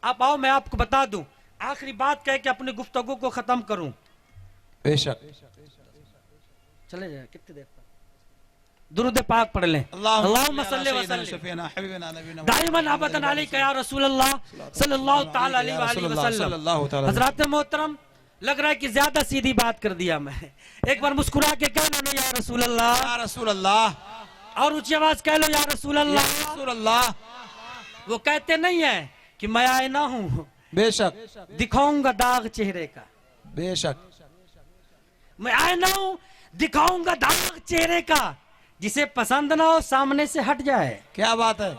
आप आओ, मैं आपको बता दूं। आखिरी बात कह के अपनी गुफ्तगू को खत्म करूं। बेशक। चले जाए, कितनी देर तक दुरूद पाक पढ़ लें। अल्लाहुम्मा सल्ली व सल्लिम दाइमन अबदन अलैका या रसूल अल्लाह सल्लल्लाहु तआला अलैहि वसल्लम। हज़रात मोहतरम, लग रहा है कि ज्यादा सीधी बात कर दिया मैं। एक बार मुस्कुरा के कहना नहीं या रसूल अल्लाह, या रसूल अल्लाह, और ऊंची आवाज कह लो या रसूल अल्लाह। रसूल अल्लाह। वो कहते नहीं है कि मैं आईना हूं, बेशक दिखाऊंगा दाग चेहरे का। बेशक। मैं आईना हूं, दिखाऊंगा दाग चेहरे का, जिसे पसंद ना हो सामने से हट जाए। क्या बात है,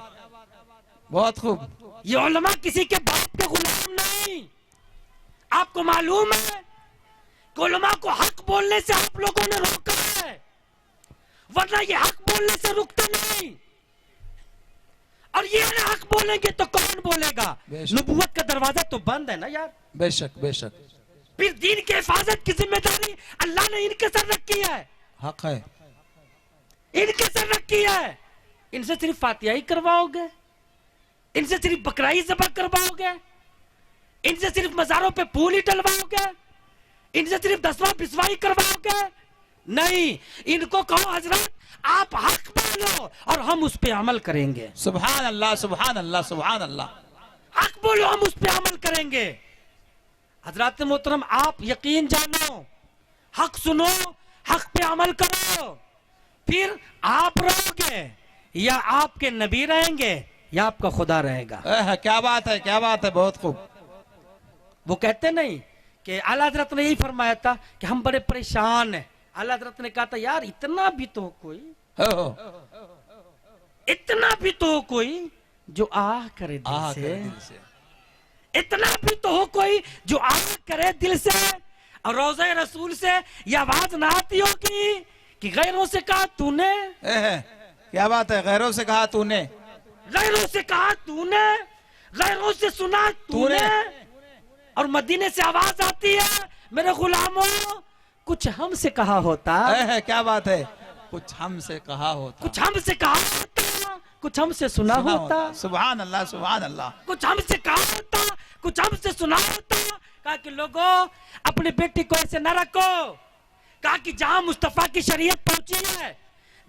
बहुत खूब। ये उलमा किसी के बाप के गुलाम नहीं। आपको मालूम है कि उलमा को हक बोलने से आप लोगों ने रोका है, वरना ये हक बोलने से रुकते नहीं। और ये ना हक बोलेंगे तो कौन बोलेगा? नबूवत का दरवाजा तो बंद है ना यार। बेशक बेशक। फिर दीन की हिफाजत की जिम्मेदारी अल्लाह ने इनके सर रखी है। हक है, इनके सर रखी है। इनसे सिर्फ फातिहा ही करवाओगे, इनसे सिर्फ बकराई ज़बह करवाओगे, इनसे सिर्फ मजारों पे फूल ही डलवाओगे, इनसे सिर्फ 10वां 20वां करवाओगे? नहीं, इनको कहो हजरत आप हक बोलो और हम उस पे अमल करेंगे। सुभान अल्लाह सुभान अल्लाह सुभान अल्लाह। हक बोलो, हम उस पे अमल करेंगे। हजरत मोहतरम, आप यकीन जानो, हक सुनो, हक पे अमल करो, फिर आप रहोगे या आपके नबी रहेंगे या आपका खुदा रहेगा। क्या बात है, क्या बात है, बहुत खूब। वो कहते नहीं कि आला हजरत ने यही फरमाया था कि हम बड़े परेशान हैं। आला हजरत ने कहा था यार इतना भी तो कोई, इतना भी तो कोई जो आह करे दिल से, इतना भी तो हो कोई जो आह करे दिल से। और रोज़े रसूल से ये आवाज ना आती होगी कि गैरों से कहा तूने। क्या बात है, गैरों से कहा तूने, गैरों से कहा तूने, गैरों से सुना तूने। और मदीने से आवाज आती है मेरे गुलामों कुछ हमसे कहा होता। क्या बात है, कुछ हमसे कहा होता, कुछ हमसे कहा होता, कुछ हमसे सुना होता। सुभान अल्लाह सुभान अल्लाह। कुछ हमसे कहा होता, कुछ हमसे सुना होता। कहा कि लोगों अपनी बेटी को ऐसे न रखो। कहा कि जहां मुस्तफा की शरीयत पहुंची है,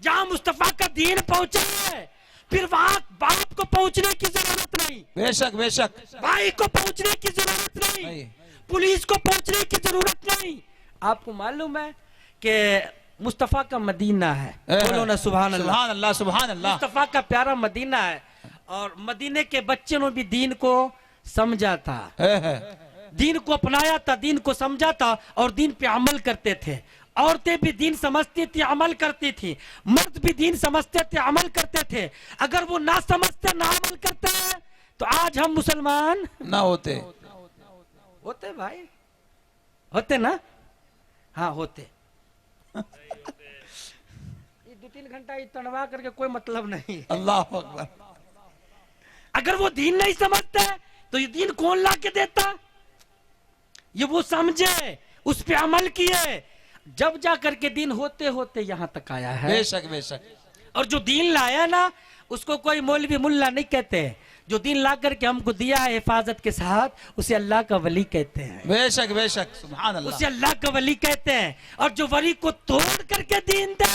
जहां मुस्तफा का दीन पहुंचा है, फिर वहां बाप को पहुंचने की जरूरत नहीं। बेशक बेशक। भाई को पहुंचने की जरूरत नहीं, पुलिस को पहुंचने की जरूरत नहीं। आपको मालूम है कि मुस्तफा का मदीना है, बोलो ना सुभान अल्लाह। सुभान अल्लाह सुभान अल्लाह। मुस्तफा का प्यारा मदीना है और मदीने के बच्चे ने भी दीन को समझा था, दीन को अपनाया था, दीन को समझा था और दीन पे अमल करते थे। औरतें भी दीन समझती थी, अमल करती थी। मर्द भी दीन समझते थे, अमल करते थे। अगर वो ना समझते ना अमल करते तो आज हम मुसलमान ना होते। होते भाई, होते ना? हाँ होते। ये 2-3 घंटा ये तनवा करके कोई मतलब नहीं। अल्लाह अकबर। अगर वो दीन नहीं समझते तो ये दीन कौन ला के देता? ये वो समझे, उस पे अमल किए, जब जा करके दीन होते होते यहाँ तक आया है। बेशक बेशक। और जो दीन लाया ना उसको कोई मौलवी मुल्ला नहीं कहते। जो दीन ला करके हमको दिया है हिफाजत के साथ, उसे अल्लाह का वली कहते हैं। बेशक बेशक सुभान अल्लाह। उसे अल्लाह का वली कहते हैं। और जो वली को तोड़ करके दीन दे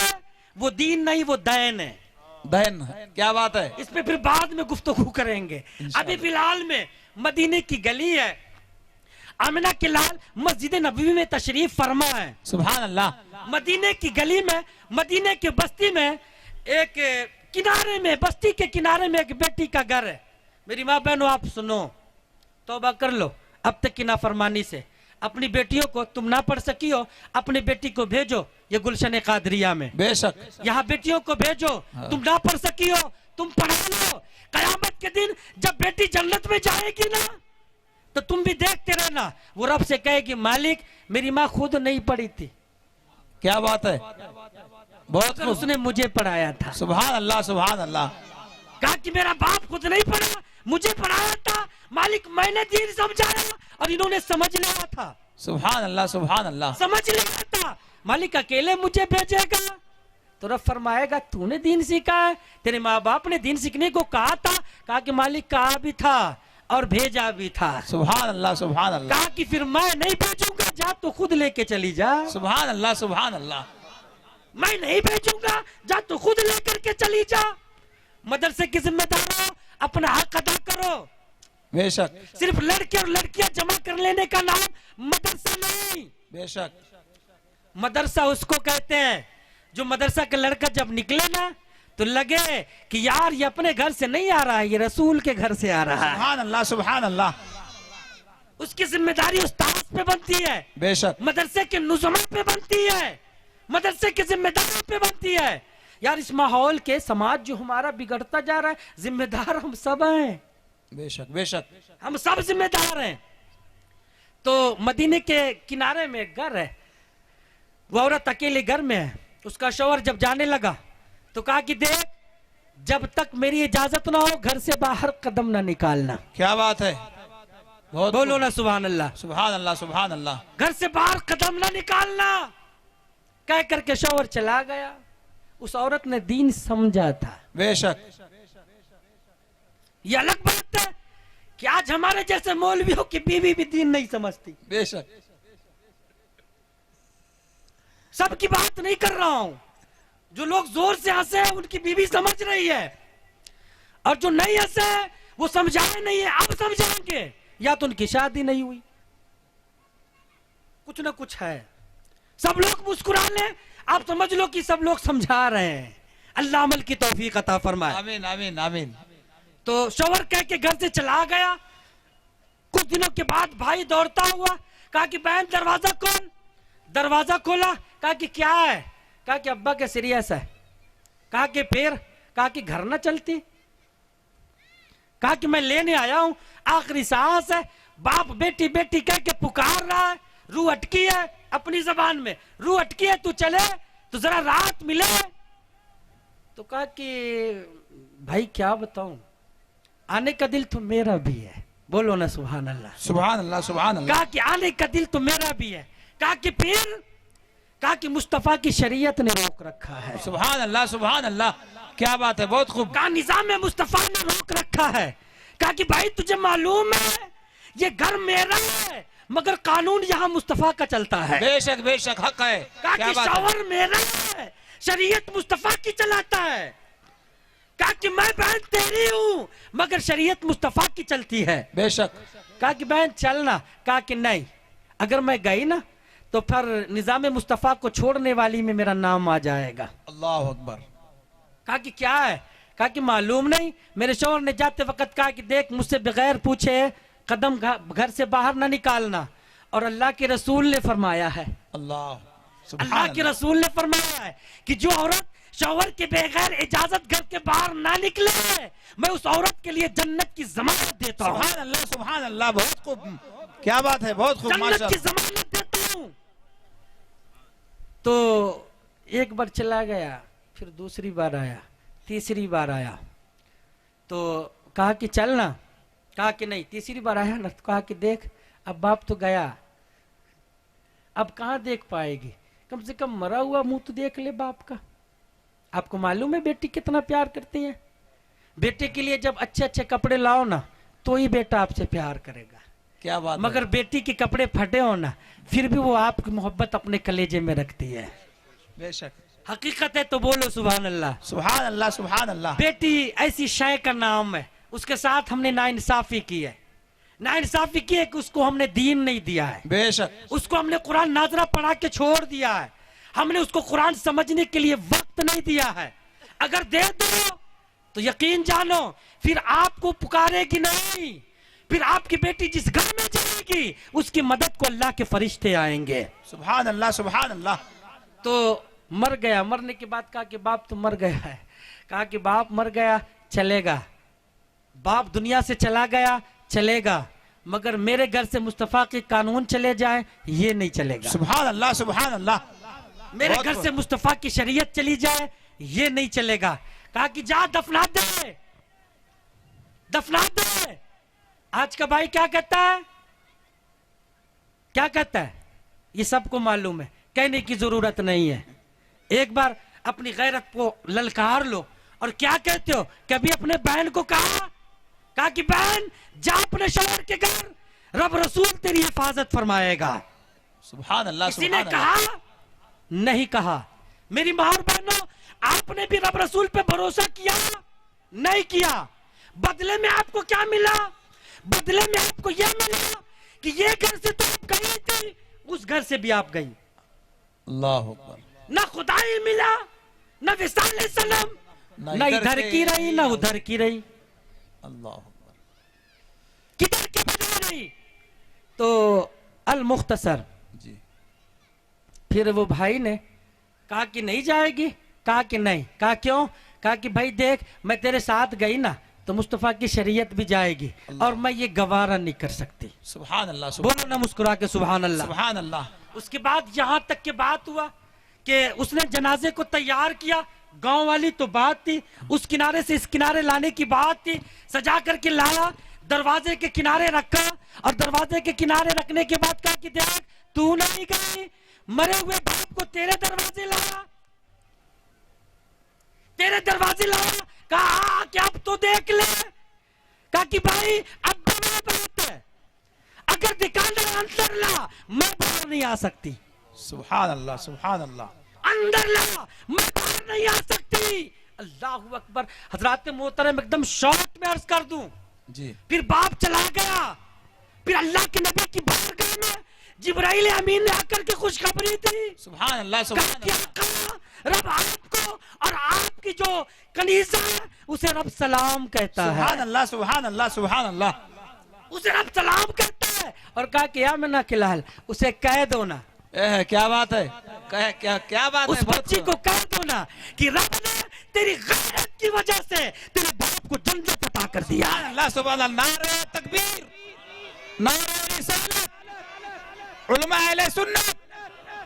वो दीन नहीं, वो दैन है। दैन। क्या बात है। इस पे फिर बाद में गुफ्तगू करेंगे। अभी फिलहाल में मदीने की गली है, आमिना के लाल मस्जिद नबवी में तशरीफ फरमा है। सुभान अल्लाह। मदीने की गली में, मदीने के बस्ती में, एक किनारे में, बस्ती के किनारे में एक बेटी का घर है। मेरी माँ बहनों आप सुनो, तौबा कर लो अब तक की नाफरमानी से। अपनी बेटियों को तुम ना पढ़ सकी हो, अपनी बेटी को भेजो ये गुलशन कादरिया में। बेशक। यहाँ बेटियों को भेजो। तुम ना पढ़ सकी हो, तुम पढ़ा लो। कयामत के दिन जब बेटी जन्नत में जाएगी ना तो तुम भी देखते रहना, वो रब से कहेगी मालिक मेरी माँ खुद नहीं पढ़ी थी। क्या बात है, बहुत उसने मुझे पढ़ाया था। सुभान अल्लाह सुभान अल्लाह। कहा कि मेरा बाप खुद नहीं पढ़ा, मुझे पढ़ाया था मालिक, मैंने दीन समझाया और इन्होंने समझ लिया था। सुभान अल्लाह सुभान अल्लाह। समझ लिया था मालिक अकेले मुझे भेजेगा तो रब फरमाएगा तूने दीन सीखा है, तेरे माँ बाप ने दीन सीखने को कहा था। कहा कि मालिक कहा भी था, और भेजा भी था। सुभान अल्लाह सुभान अल्लाह। कहा कि फिर मैं नहीं भेजूंगा, जा तो खुद लेके चली जा। सुभान अल्लाह सुभान अल्लाह। मैं नहीं भेजूंगा, जा तो खुद लेकर के चली जा। मदरसे की जिम्मेदारों, अपना हक अदा करो। बेशक सिर्फ लड़के और लड़कियां जमा कर लेने का नाम मदरसा नहीं। बेशक मदरसा उसको कहते हैं जो मदरसा का लड़का जब निकले ना तो लगे कि यार ये अपने घर से नहीं आ रहा है, ये रसूल के घर से आ रहा है। सुभान अल्लाह सुभान अल्लाह। उसकी जिम्मेदारी उस्ताद पे बनती है, बेशक मदरसे के नुज़मा पे बनती है, मदरसे के जिम्मेदारों पे बनती है। यार इस माहौल के समाज जो हमारा बिगड़ता जा रहा है, जिम्मेदार हम सब हैं। बेशक बेशक हम सब जिम्मेदार हैं। तो मदीने के किनारे में एक घर है, वो औरत अकेले घर में है। उसका शौहर जब जाने लगा तो कहा कि देख, जब तक मेरी इजाजत ना हो घर से बाहर कदम ना निकालना। क्या बात है, बहुत बोलो ना सुभान अल्लाह। सुभान अल्लाह सुभान अल्लाह। घर से बाहर कदम ना निकालना कह करके शौहर चला गया। उस औरत ने दीन समझा था। बेशक ये अलग बात है कि आज हमारे जैसे मौलवियों की बीवी भी दीन नहीं समझती। बेशक सबकी बात नहीं कर रहा हूं। जो लोग जोर से हंसे हैं उनकी बीवी समझ रही है, और जो नहीं हंसे वो समझाए नहीं है, अब समझाएंगे। या तो उनकी शादी नहीं हुई, कुछ ना कुछ है। सब लोग मुस्कुरा ले, आप समझ लो कि सब लोग समझा रहे हैं। अल्लाह अमल की तौफीक अता फरमाए। आमीन आमीन आमीन। तो शौहर कह के घर से चला गया। कुछ दिनों के बाद भाई दौड़ता हुआ कहा कि बहन दरवाजा खोल। दरवाजा खोला, कहा कि क्या है? कहा कि अब्बा के सीरियस है। कहा कि फिर? कहा कि घर ना चलती। कहा कि मैं लेने आया हूं, आखिरी सांस है। बाप बेटी बेटी कह के पुकार रहा है, रूह अटकी है अपनी जबान में, रूह अटकी है, तू चले तो जरा राहत मिले। तो कहा कि भाई क्या बताऊं, आने का दिल तो मेरा भी है। बोलो ना सुभान अल्लाह सुभान अल्लाह सुभान अल्लाह। कहा कि आने का दिल तो मेरा भी है। कहा कि फिर? कहा कि मुस्तफा की शरीयत ने रोक रखा है। सुभान अल्लाह सुभान अल्लाह। क्या बात है, बहुत खूब। कहा निजाम मुस्तफा ने रोक रखा है। कहा कि भाई तुझे मालूम है ये घर मेरा है, मगर कानून यहाँ मुस्तफा का चलता है। बेशक बेशक हक है। कहा क्या कि बात है? शौहर मेरा है, शरीयत मुस्तफा की चलाता है। कहा कि मैं बहन तेरी हूँ, मगर शरीयत मुस्तफा की चलती है। बेशक। कहा कि बहन चलना। कहा कि नहीं, अगर मैं गई ना तो फिर निजाम मुस्तफा को छोड़ने वाली में मेरा नाम आ जाएगा। अल्लाह अकबर। कहा कि क्या है? कहा कि मालूम नहीं। मेरे शौहर ने जाते वक्त कहा कि देख, मुझसे बगैर पूछे कदम घर से बाहर ना निकालना, और अल्लाह के रसूल ने फरमाया है, अल्लाह के रसूल ने फरमाया है कि जो औरत शौहर के बगैर इजाजत घर के बाहर ना निकले, मैं उस औरत के लिए जन्नत की जमानत देता हूँ। सुभान अल्लाह सुभान अल्लाह। बहुत खूब। क्या बात है, बहुत खूब। जन्नत की जमानत देता हूँ। तो एक बार चला गया, फिर दूसरी बार आया, तीसरी बार आया। तो कहा कि चलना। कहा कि नहीं। तीसरी बार आया ना तो कहा कि देख, अब बाप तो गया, अब कहाँ देख पाएगी, कम से कम मरा हुआ मुंह तो देख ले बाप का। आपको मालूम है बेटी कितना प्यार करती है? बेटे के लिए जब अच्छे अच्छे कपड़े लाओ ना तो ही बेटा आपसे प्यार करेगा। क्या बात मगर है? बेटी के कपड़े फटे हो ना, फिर भी वो आपकी मोहब्बत अपने कलेजे में रखती है। बेशक हकीकत है तो बोलो सुभान अल्लाह। सुभान अल्लाह सुभान अल्लाह। बेटी ऐसी शय का नाम है, उसके साथ हमने नाइंसाफी की है। नाइंसाफी की है कि उसको हमने दीन नहीं दिया है। बेशक। उसको हमने कुरान नाजरा पढ़ा के छोड़ दिया है। हमने उसको कुरान समझने के लिए वक्त नहीं दिया है। अगर दे दो तो यकीन जानो फिर आपको पुकारेगी नहीं। फिर आपकी बेटी जिस घर में जाएगी उसकी मदद को अल्लाह के फरिश्ते आएंगे। सुभान अल्लाह सुभान अल्लाह। तो मर गया। मरने के बाद कहा कि बाप तो मर गया है। कहा कि बाप मर गया चलेगा, बाप दुनिया से चला गया चलेगा, मगर मेरे घर से मुस्तफा के कानून चले जाए ये नहीं चलेगा। सुभान अल्लाह सुभान अल्लाह। मेरे घर से मुस्तफा की शरीयत चली जाए ये नहीं चलेगा। कहा कि जा दफना दे, दफना दे। आज का भाई क्या कहता है? क्या कहता है? ये सबको मालूम है, कहने की जरूरत नहीं है। एक बार अपनी गैरत को ललकार लो। और क्या कहते हो? कभी अपने बहन को कहा कहा कि बहन जा अपने शौहर के घर, रब रसूल तेरी हिफाजत फरमाएगा। सुभान अल्लाह, किसी ने सुभान कहा अल्लाह। नहीं कहा। मेरी मां और बहनों, आपने भी रब रसूल पे भरोसा किया? नहीं किया। बदले में आपको क्या मिला? बदले में आपको यह मिला कि ये घर से तो आप गई थी, उस घर से भी आप गई। अल्लाह अकबर। ना खुदाई मिला, ना विसाल सलाम, ना इधर की रही ना उधर की रही, अल्लाह अकबर। किधर के बदले रही। तो अल मुख्तसर जी। फिर वो भाई ने कहा कि नहीं जाएगी। कहा कि नहीं। कहा क्यों? कहा कि भाई देख, मैं तेरे साथ गई ना तो मुस्तफा की शरीयत भी जाएगी और मैं ये गवारा नहीं कर सकती। सुभान अल्लाह, बोलो ना मुस्कुरा के सुभान अल्लाह। सुभान अल्लाह। उसके बाद यहाँ तक के बात हुआ कि उसने जनाजे को तैयार किया। गांव वाली तो बात थी, उस किनारे से इस किनारे लाने की बात थी। सजा करके लाया, दरवाजे के किनारे रखा और दरवाजे के किनारे रखने के बाद कहा कि देख, तू नहीं गई, मरे हुए बाप को तेरे दरवाजे लाया, तेरे दरवाजे लाया। कहा कि अब तो देख ले। कहा कि भाई अब बड़ा बात है, अगर दिखाना अंदर ला, मैं बाहर नहीं आ सकती। सुभान अल्लाह, सुभान अल्लाह। अंदर ला, मैं बाहर नहीं आ सकती। अल्लाह अकबर। हजरात मोहतरम, एकदम शॉर्ट में अर्ज कर दूं। जी। फिर बाप चला गया। फिर अल्लाह के नबी की बारगाह में जिब्राइल अमीन ने आकर के खुशखबरी दी। सुभान अल्लाह, सुभान अल्लाह। रब आपको और आपकी जो कनीज़ा है उसे रब सलाम कहता है। सुभान अल्लाह, सुभान अल्लाह, सुभान अल्लाह। उसे रब सलाम कहता है। और कहा कि या मना खिलाल, उसे कह दो ना। क्या बात है, क्या क्या बात उस है। बच्ची को कह दो ना कि रब ने तेरी गैरत की वजह से तेरे बाप को जन्नत अता कर दिया। सुभान अल्लाह, सुभान अल्लाह। नारे तकबीर, नारे रिसालत, उलमा अहले सुन्नत।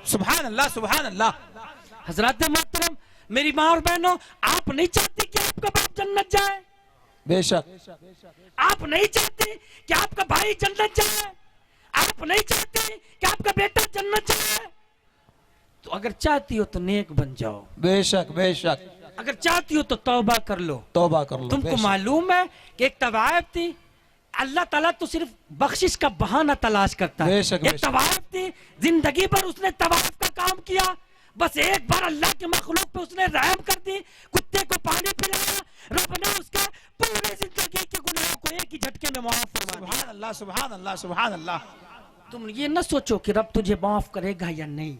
सुभान अल्लाह, सुभान अल्लाह। हजरत मोहतरम, मेरी माँ और बहनों, आप नहीं चाहती कि आपका बाप जन्नत जाए? बेशक। आप नहीं चाहते कि आपका भाई जन्नत जाए? आप नहीं चाहते कि आपका बेटा जन्नत जाए? तो अगर चाहती हो तो नेक बन जाओ। बेशक, बेशक। अगर चाहती हो तो तौबा कर लो। तौबा कर लो। तुमको मालूम है कि एक तवायफ थी, अल्लाह ताला तो सिर्फ बख्शिश का बहाना तलाश करता है। बेशक, एक तवायफ थी, जिंदगी भर उसने तवायफ का काम किया, बस एक बार अल्लाह के मखलूक पे उसने रहम कर दी, कुत्ते को पानी पिलाया, रब ने उसके पूरे जिंदगी के गुनाहों को एक ही झटके में माफ फरमा दिया। सुभान अल्लाह, सुभान अल्लाह, सुभान अल्लाह। तुम ये न सोचो कि रब तुझे माफ करेगा या नहीं,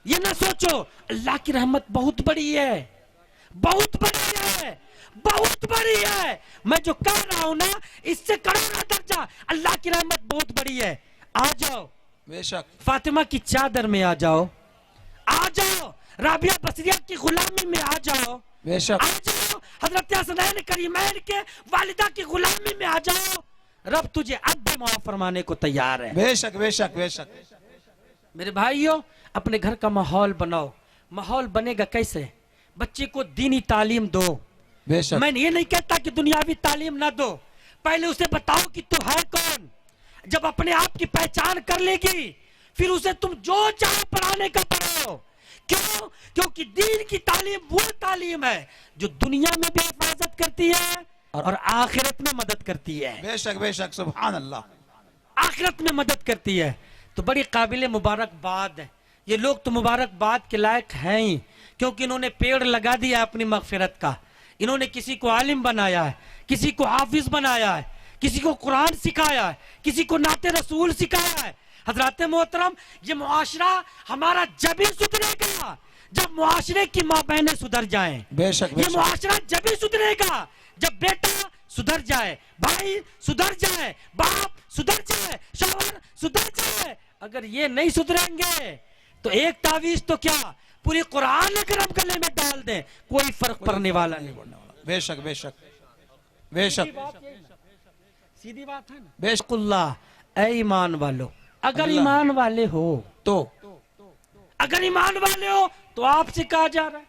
ये ना सोचो। अल्लाह की रहमत बहुत बड़ी है, बहुत बड़ी है, बहुत बड़ी है। मैं जो कह रहा हूं ना, इससे करोड़ा दर्जा अल्लाह की रहमत बहुत बड़ी है। आ जाओ, बेशक। फातिमा की चादर में आ जाओ, आ जाओ राबिया बसरिया की गुलामी में आ जाओ, बेशक। आ जाओ हजरत हसनैन करीमैन के वालिदा की गुलामी में आ जाओ। रब तुझे अब भी माफ फरमाने को तैयार है। बेशक, बेशक, बेशक। मेरे भाइयों, अपने घर का माहौल बनाओ। माहौल बनेगा कैसे? बच्चे को दीनी तालीम दो। बेशक। मैं ये नहीं कहता कि दुनियावी तालीम ना दो, पहले उसे बताओ कि तू है कौन। जब अपने आप की पहचान कर लेगी, फिर उसे तुम जो चाहे पढ़ाने का पढ़ाओ। क्यों? क्योंकि दीन की तालीम वो तालीम है जो दुनिया में भी हिफाजत करती है और आखिरत में मदद करती है। बेशक, बेशक। सुभान अल्लाह। आखिरत में मदद करती है। तो बड़ी काबिल मुबारकबाद है। ये लोग तो मुबारकबाद के लायक हैं ही, क्योंकि इन्होंने पेड़ लगा दिया अपनी मगफिरत का। इन्होंने किसी को आलिम बनाया है, किसी को हाफिज बनाया है, किसी को कुरान सिखाया है, किसी को नाते रसूल सिखाया है। हजरत मोहतरम, ये मुआशरा हमारा जब ही सुधरेगा जब मुआशरे की माँ बहनें सुधर जाएं। बेशक, ये बेशक। मुआशरा जब ही सुधरेगा जब बेटा सुधर जाए, भाई सुधर जाए, बाप सुधर जाए, शौहर सुधर जाए। अगर ये नहीं सुधरेंगे तो एक तावीज तो क्या, पूरी कुरान अगर हम गले में डाल दें, कोई फर्क पड़ने वाला नहीं। बेशक, बेशक, बेशक। सीधी बात है ना। बेशकुल्लाह। ऐ ईमान वालो, अगर ईमान वाले हो तो अगर ईमान वाले हो तो आपसे कहा जा रहा है,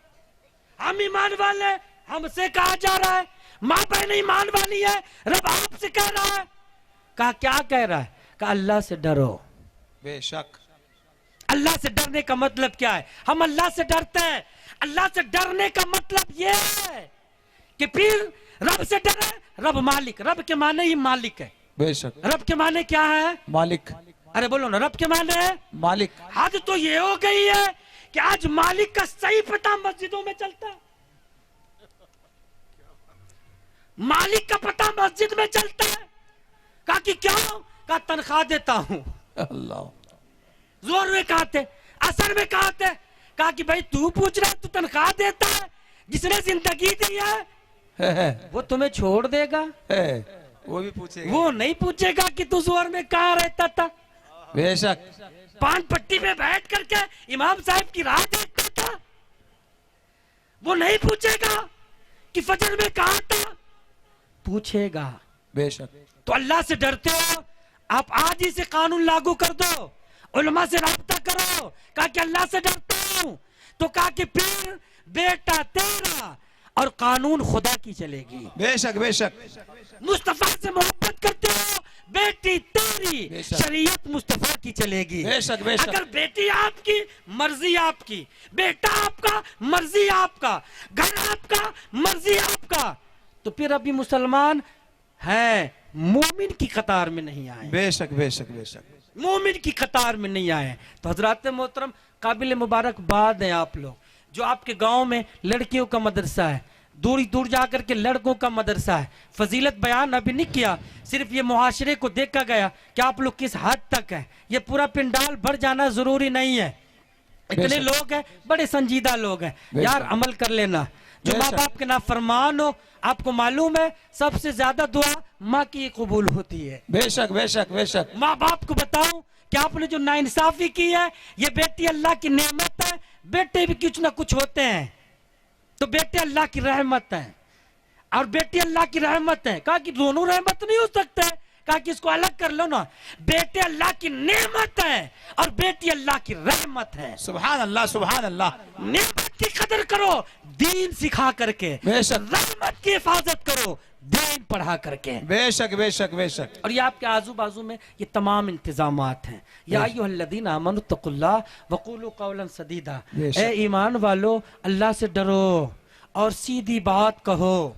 हम ईमान वाले, हमसे कहा जा रहा है। माँ बहन ईमान वाली है, रब आपसे कह रहा है। कहा क्या कह रहा है? कहा अल्लाह से डरो। बेशक। अल्लाह से डरने का मतलब क्या है? हम अल्लाह से डरते हैं। अल्लाह से डरने का मतलब यह है कि फिर रब से डरे। रब मालिक, रब के माने ही मालिक है। बेशक। रब के माने क्या है? मालिक। अरे बोलो ना, रब के माने है मालिक। हद तो ये हो गई है कि आज मालिक का सही पता मस्जिदों में चलता है। मालिक का पता मस्जिद में चलता है। कहा कि क्यों? कहा तनख्वाह देता हूं। अल्लाह। जोर में कहा थे, असर में कहा थे। कहा कि भाई तू पूछ रहा, तू तनख्वाह देता है, जिसने जिंदगी दी है वो तुम्हें छोड़ देगा? वो भी पूछेगा। वो नहीं पूछेगा कि तू जोर में कहाँ रहता था। बेशक। पान पट्टी में बैठ करके इमाम साहब की राह देखता था। वो नहीं पूछेगा कि फजर में कहा था, पूछेगा। बेशक। तो अल्लाह से डरते हो, आप आज ही से कानून लागू कर दो, उलमा से राब्ता करो। कहा कि अल्लाह से डरता हूं, तो कहा कि फिर बेटा तेरा और कानून खुदा की चलेगी। बेशक बेशक। मुस्तफा से मोहब्बत करते हो, बेटी तेरी, शरीयत मुस्तफा की चलेगी। बेशक बेशक। अगर बेटी आपकी, मर्जी आपकी, बेटा आपका, मर्जी आपका, घर आपका, मर्जी आपका, तो फिर अभी मुसलमान है, मोमिन की कतार में नहीं आए। बेशक बेशक बेशक। मोमिन की कतार में नहीं आए। तो हजरात मोहतरम, काबिल मुबारकबाद है आप लोग, जो आपके गांव में लड़कियों का मदरसा है, दूर दूर जाकर के लड़कों का मदरसा है। फजीलत बयान अभी नहीं किया, सिर्फ ये मुआशरे को देखा गया कि आप लोग किस हद तक है। ये पूरा पिंडाल भर जाना जरूरी नहीं है। इतने लोग हैं, बड़े संजीदा लोग हैं यार, अमल कर लेना। जो माँ बाप के नाफरमान हो, आपको मालूम है सबसे ज्यादा दुआ माँ की कबूल होती है। बेशक बेशक बेशक। माँ बाप को बताऊं कि आपने जो नाइंसाफी की है, ये बेटी अल्लाह की नेमत है। बेटे भी कुछ ना कुछ होते हैं, तो बेटे अल्लाह की रहमत है और बेटी अल्लाह की रहमत है। कहा कि दोनों रहमत नहीं हो सकते, कहा कि इसको अलग कर लो ना। बेटे अल्लाह की नेमत है और बेटी अल्लाह की रहमत है। सुभान अल्लाह सुभान अल्लाह। नेमत की कदर करो दीन सिखा करके, रहमत की हिफाजत करो दीन पढ़ा करके। बेशक बेशक बेशक। और ये आपके आजू बाजू में ये तमाम इंतजामात हैं। या अय्युहल्लज़ीना आमनु तक़ुल्लाह वक़ूलू क़ौलन सदीदा, ए ईमान वालो अल्लाह से डरो और सीधी बात कहो।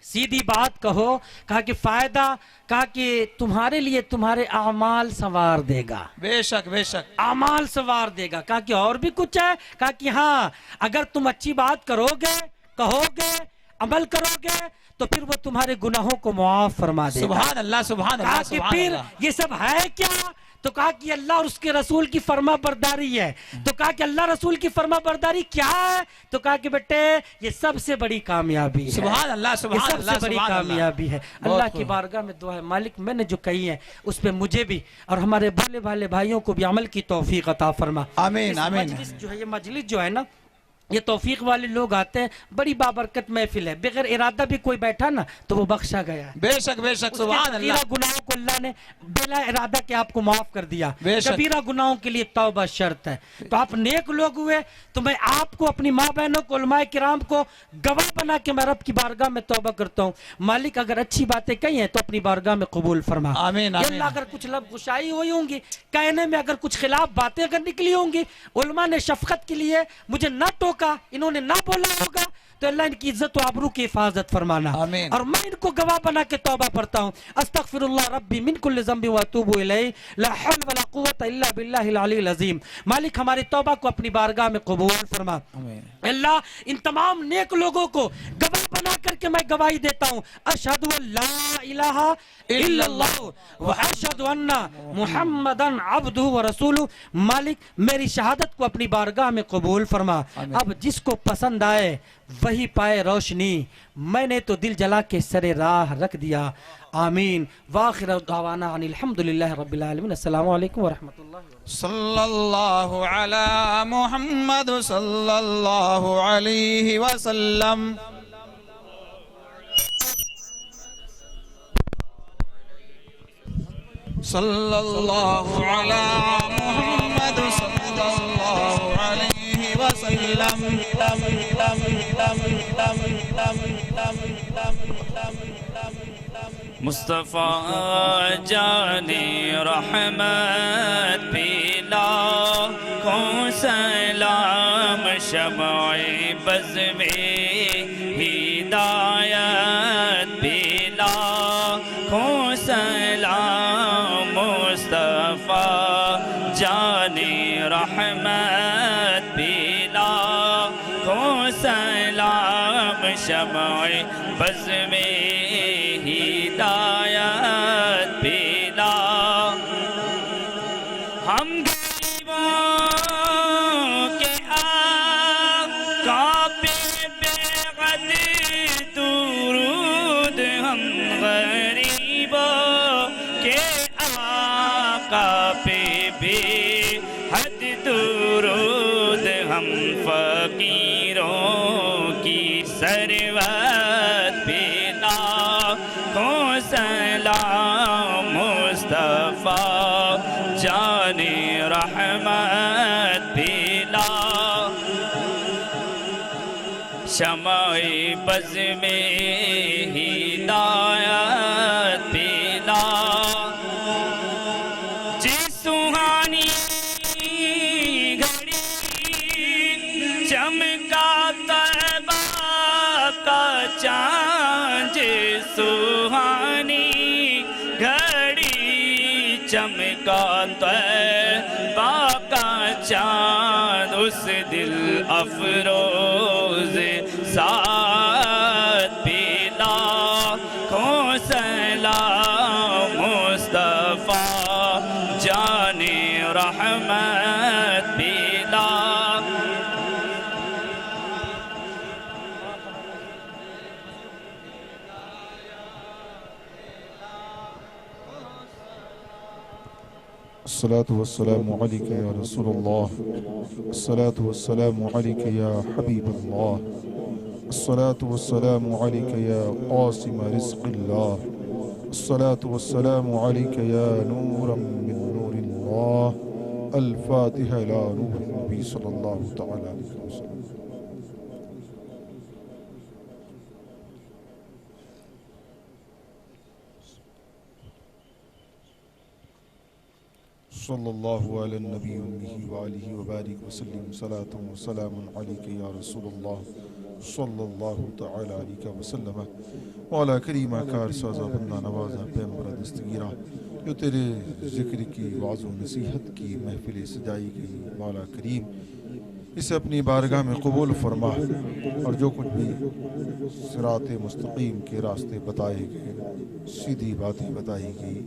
सीधी बात कहो। कहा कि फायदा, कहा कि तुम्हारे लिए तुम्हारे अमाल संवार देगा। बेशक बेशक। अमाल संवार देगा। कहा कि और भी कुछ है? कहा कि हाँ, अगर तुम अच्छी बात करोगे, कहोगे, अमल करोगे, तो फिर वो तुम्हारे गुनाहों को मुआफ फरमा देगा। सुभान अल्लाह सुभान अल्लाह। कहा कि फिर ये सब है क्या? तो कहा कि अल्लाह और उसके रसूल की फर्मा बरदारी है। तो कहा कि अल्लाह रसूल की फर्मा बरदारी क्या है? तो कहा कि बेटे ये सबसे बड़ी कामयाबी है। सुभान अल्लाह सुभान अल्लाह। सबसे बड़ी कामयाबी है। अल्लाह की बारगाह में दुआ है, मालिक मैंने जो कही है उस पे मुझे भी और हमारे भोले भाले भाइयों को भी अमल की तौफीक अता फरमा। आमीन आमीन। जो है ये मजलिस जो है ना, ये तौफीक वाले लोग आते हैं, बड़ी बाबरकत महफिल है। बगैर इरादा भी कोई बैठा ना तो वो बख्शा गया। बेशक बेशक। सुभान अल्लाह। गुनाहों को अल्लाह ने बिला इरादा के आपको माफ कर दिया। कबीरा गुनाहों के लिए तौबा शर्त है। तो आप नेक लोग हुए, तो मैं आपको, अपनी माँ बहनों को, उलमाए किराम को गवाह बना के मैं रब की बारगाह में तौबा करता हूँ। मालिक अगर अच्छी बातें कही हैं तो अपनी बारगाह में कबूल फरमा। आमीन आमीन। अल्लाह अगर कुछ लफ्ज़-गुशाई हुई होंगी, कहने में अगर कुछ खिलाफ बातें अगर निकली होंगी, उलमा ने शफकत के लिए मुझे ना टोका, इन्होंने ना बोला होगा, तो अल्लाह इनकी इज्जत और आबरू की हिफाजत फरमाना। और मैं इनको गवाह बना के तौबा पढ़ता हूँ। अस्तगफिरुल्लाह रब्बी मिन कुल्लि ज़ंबि व अतूबु इलैहि ला हौल वला कुव्वता इल्ला बिल्लाहिल अलील अज़ीम। मालिक हमारी तौबा को अपनी बारगाह में कबूल फरमा। अल्लाह इन तमाम नेक लोगों को गवाह बना करके मैं गवाही देता हूँ, अशहदु अल्ला इलाहा इल्लल्लाह व अशहदु अन्ना मुहम्मदन अब्दुहु व रसूलुहु। मालिक मेरी शहादत को अपनी बारगाह में कबूल फरमा। अब जिसको पसंद आए वही पाए रोशनी, मैंने तो दिल जला के सरे राह रख दिया। आमीन। वाखिर दावाना अनिल हम्दुलिल्लाहि रब्बिल आलमीन। अस्सलामु अलैकुम व रहमतुल्लाहि व बरकातुहू। सल्लल्लाहु अला मुहम्मद सल्लल्लाहु अलैहि वसल्लम। सल्लल्लाहु अला मुहम्मद सल्लल्लाहु अलैहि वसल्लम। मुस्तफ़ा जाने रहमत पिला को सलाम, शमए बज़्म हिदायत सलाम मुस्तफ़ा जाने रहमत पिला को सलाम शम्ए बज़ में हिदायत पिला हम गरीबों के आका पे बेक़द दुरूद हम गरीबों के आका पे बेहद दुरूद हम फ़कीरों की सरवत पिला को सलाम मुस्तफ़ा जाने रहमत पिला शम्ए बज़ में हिदायत पिला जिस सुहानी घड़ी चमका तैबा का चाँद सुहानी घड़ी चमका तैबा का चाँद उस दिल अफरोज साथ पिला को सलाम मुस्तफ़ा जाने रहमत पिला अस्सलातु वस्सलामु अलैका या रसूलल्लाह, अस्सलातु वस्सलामु अलैका या हबीबल्लाह, अस्सलातु वस्सलामु अलैका या क़ासिम रिज़्क़िल्लाह, अस्सलातु वस्सलामु अलैका या नूरम मिन नूरिल्लाह। अल-फ़ातिहा इला रूहिन नबी सल्लल्लाहु तआला अलैहि वसल्लम। सल्लल्लाहु अला नबी उम्मिही व आलिही व बारिक वसल्लम सलातुन व सलामुन अलैका या रसूलल्लाह सल्लल्लाहु तआला अलैहि वसल्लम। मौला करीम कार साज़ा बंदा नवाज़ा पैगंबर दस्तगीरा जो तेरे ज़िक्र की वाज़ो नसीहत की महफ़िल सजाई गई, मौला करीम इसे अपनी बारगाह में कबूल फरमा और जो कुछ भी सिराते मुस्तकीम के रास्ते बताए गए, सीधी बातें बताई गई,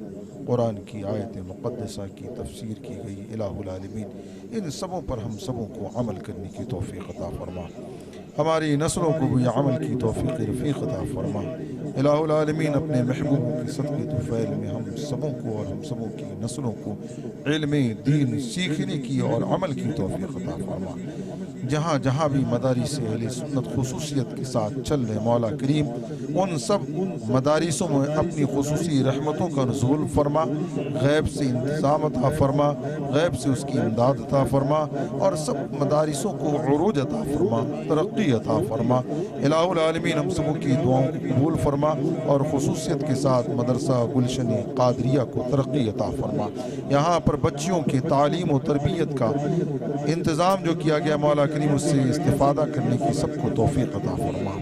कुरान की आयत मुक़द्दसा की तफसीर की गई, इलाहुल आलमीन इन सबों पर हम सबों को अमल करने की तौफ़ीक़ अता फरमा। हमारी नस्लों को भी अमल की तौफ़ीक़ रफ़ीक़ अता फरमा। इलाहुल आलमीन अपने महबूबों के सदक़े तुफ़ैल में हम सबों को और हम सबों की नस्लों को इल्म दीन सीखने की और अमल की तौफ़ीक़ अता फरमा। जहाँ जहाँ भी मदारिस अहले सुन्नत खुसूसियत के साथ चल रहे मौला करीम उन सब मदारिसों में अपनी खुसूसी रहमतों का नुज़ूल फरमा, गैब से इंतज़ाम अता फरमा, गैब से उसकी इमदाद अता फरमा और सब मदारिसों को उरूज अता फरमा, तरक्की अता फरमा। इलाहुल आलमीन हम सबों की दुआओं को कबूल फरमा और खुसूसियत के साथ मदरसा गुलशन कादरिया को तरक्की अता फरमा। यहाँ पर बच्चियों के तालीम और तरबियत का इंतज़ाम जो किया गया मौला करीम उससे इस्तिफ़ादा करने की सबको तौफ़ीक़ अता फरमा।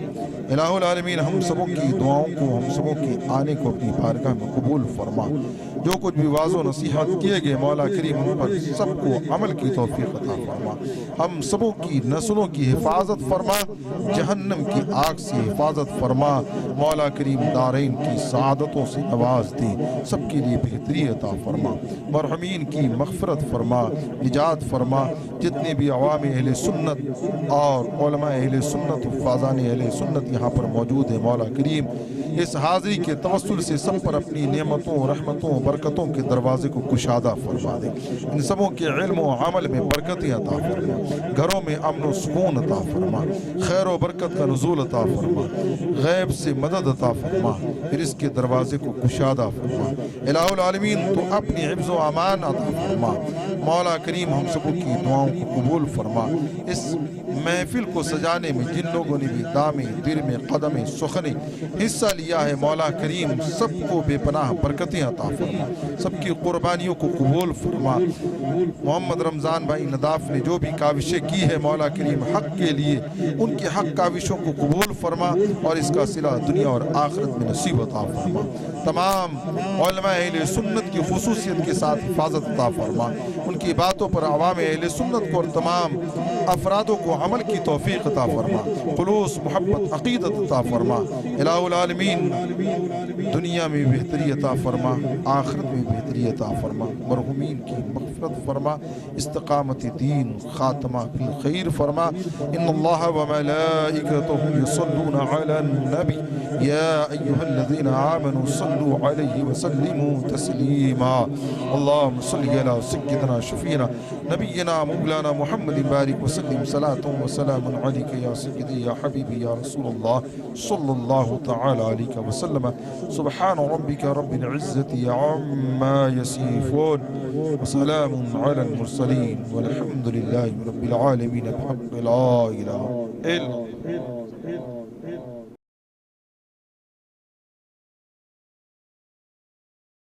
इलाहुल आलमीन हम सबों की दुआओं को, हम सबों के आने को अपनी बारगाह में कबूल फरमा। जो कुछ भी वाज़ो नसीहत किए गए मौला करीम उन पर सबको अमल की तौफ़ीक़ अता फरमा। हम सबों की नस्लों की हिफाजत फरमा, जहन्नम की आग से हिफाजत फरमा। मौला करीम दारैन की सआदतों से नवाज दे, सबके लिए बेहतरी अता फरमा। मरहूमीन की मग़फ़िरत फरमा, निजात फरमा। जितने भी अवाम अहले सुन्नत और उलमा अहले सुन्नत फ़ाज़ान अहले सुन्नत यहाँ पर मौजूद है मौला करीम इस हाज़िरी के तवस्सुल से सब पर अपनी नेमतों, रहमतों, बरकतों के दरवाज़े को कुशादा फरमा दे। इन सबों के इल्म व अमल में बरकतें अता फरमा, घरों में अमन व सुकून अता फरमा, खैर व बरकत का नुज़ूल अता फरमा, गैब से मदद अता फरमा, फिर इसके दरवाज़े को कुशादा फरमा। इलाहुल आलमीन तो अपनी हिफ्ज़ व अमान अता फरमा। मौला करीम हम सबों की दुआओं को कबूल फरमा। इस महफिल को सजाने में जिन लोगों ने भी दामे दिरमे कदमे सुखने हिस्सा लिया है, मौला करीम सबको बेपनाह बरकतें अता फरमा, सबकी कुर्बानियों को कबूल फरमा। मोहम्मद रमज़ान भाई नदाफ ने जो भी काविशें की है मौला करीम हक के लिए, उनके हक काविशों को कबूल फरमा और इसका सिला दुनिया और आखिरत में नसीब अता फरमा। तमाम उलमा अहले सुन्नत की खुसूसियत के साथ हिफाजत अता फरमा, उनकी बातों पर अवाम अहले सुन्नत को और तमाम अफरादों को अमल की तौफीक अता फरमा, खुलूस मोहब्बत अकीदत अता फरमा। इलाहुल आलमीन दुनिया में बेहतरी अता फरमा, आखिरत में बेहतरी अता फरमा, मरहुमीन की मग़फ़िरत फरमा, इस्तिक़ामत दीन खात्मा फिल खैर फरमा। इन्नल्लाह व मलाइकतहु युसल्लूना अलन नबी या अय्युहल्लज़ीना आमनू सल्लू अलैहि व सल्लिमू तस्लीमा। अल्लाहुम्मा सल्लि अला सय्यिदिना शफीना नबिय्यिना मौलाना मुहम्मदिन बारिक व सल्लिम सलातुन व सलामुन अलैका या सय्यिदी या हबीबी या रसूलल्लाह सल्लल्लाहु तआला अलैहि व सल्लम। सुब्हान रब्बिका रब्बिल इज्जति अम्मा यसिफून व सलामुन अलल मुरसलीन वल्हम्दुलिल्लाहि रब्बिल आलमीन। ला इलाहा इल्लल्लाह।